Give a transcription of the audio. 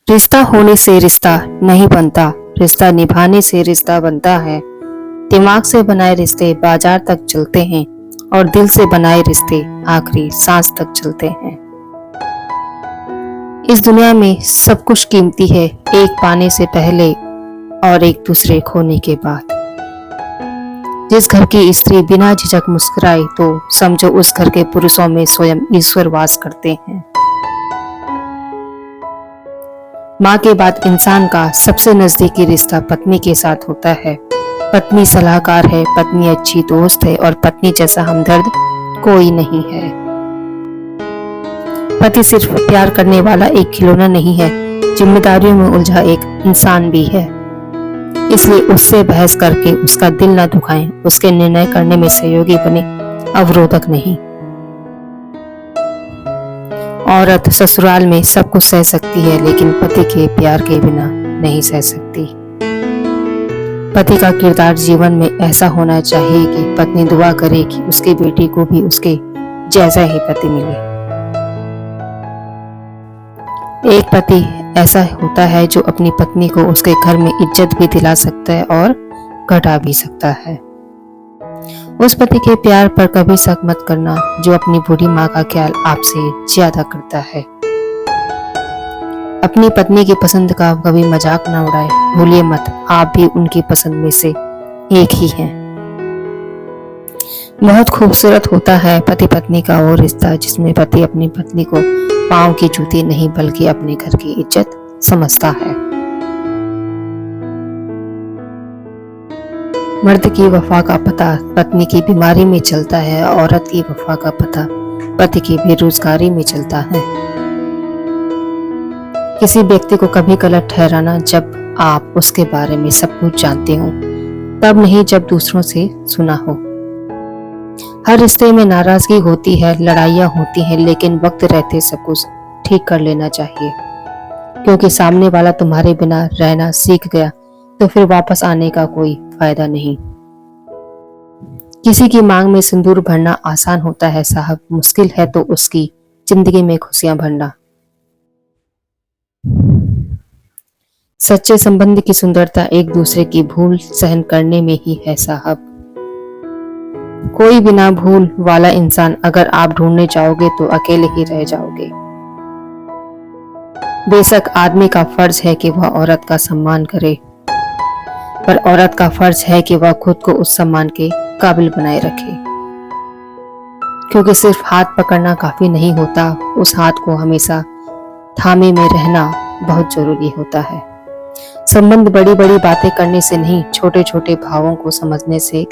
रिश्ता होने से रिश्ता नहीं बनता, रिश्ता निभाने से रिश्ता बनता है। दिमाग से बनाए रिश्ते बाजार तक चलते हैं और दिल से बनाए रिश्ते आखिरी सांस तक चलते हैं। इस दुनिया में सब कुछ कीमती है, एक पाने से पहले और एक दूसरे खोने के बाद। जिस घर की स्त्री बिना झिझक मुस्कुराए तो समझो उस घर के पुरुषों में स्वयं ईश्वर वास करते हैं। माँ के बाद इंसान का सबसे नजदीकी रिश्ता पत्नी के साथ होता है। पत्नी सलाहकार है, पत्नी अच्छी दोस्त है और पत्नी जैसा हमदर्द कोई नहीं है। पति सिर्फ प्यार करने वाला एक खिलौना नहीं है, जिम्मेदारियों में उलझा एक इंसान भी है। इसलिए उससे बहस करके उसका दिल न दुखाएं, उसके निर्णय करने में सहयोगी बने, अवरोधक नहीं। औरत ससुराल में सब कुछ सह सकती है, लेकिन पति के प्यार के बिना नहीं सह सकती। पति का किरदार जीवन में ऐसा होना चाहिए कि पत्नी दुआ करे कि उसकी बेटी को भी उसके जैसा ही पति मिले। एक पति ऐसा होता है जो अपनी पत्नी को उसके घर में इज्जत भी दिला सकता है और घटा भी सकता है। उस पति के प्यार पर कभी शक मत करना जो अपनी बूढ़ी माँ का ख्याल आपसे ज्यादा करता है। अपनी पत्नी की पसंद का कभी मजाक न उड़ाए, भूलिए मत आप भी उनकी पसंद में से एक ही हैं। बहुत खूबसूरत होता है पति पत्नी का वो रिश्ता जिसमें पति अपनी पत्नी को पाँव की जूती नहीं बल्कि अपने घर की इज्जत समझता है। मर्द की वफा का पता पत्नी की बीमारी में चलता है, औरत की वफा का पता पति की बेरोजगारी में चलता है। किसी व्यक्ति को कभी गलत ठहराना जब आप उसके बारे में सब कुछ जानते हो, तब नहीं जब दूसरों से सुना हो। हर रिश्ते में नाराजगी होती है, लड़ाइयाँ होती हैं, लेकिन वक्त रहते सब कुछ ठीक कर लेना चाहिए, क्योंकि सामने वाला तुम्हारे बिना रहना सीख गया तो फिर वापस आने का कोई फायदा नहीं। किसी की मांग में सिंदूर भरना आसान होता है साहब, मुश्किल है तो उसकी जिंदगी में खुशियां भरना। सच्चे संबंध की सुंदरता एक दूसरे की भूल सहन करने में ही है साहब। कोई बिना भूल वाला इंसान अगर आप ढूंढने जाओगे तो अकेले ही रह जाओगे। बेशक आदमी का फर्ज है कि वह औरत का सम्मान करे, पर औरत का फर्ज है कि वह खुद को उस सम्मान के काबिल बनाए रखे, क्योंकि सिर्फ हाथ पकड़ना काफी नहीं होता, उस हाथ को हमेशा थामे में रहना बहुत जरूरी होता है। संबंध बड़ी बड़ी बातें करने से नहीं, छोटे छोटे भावों को समझने से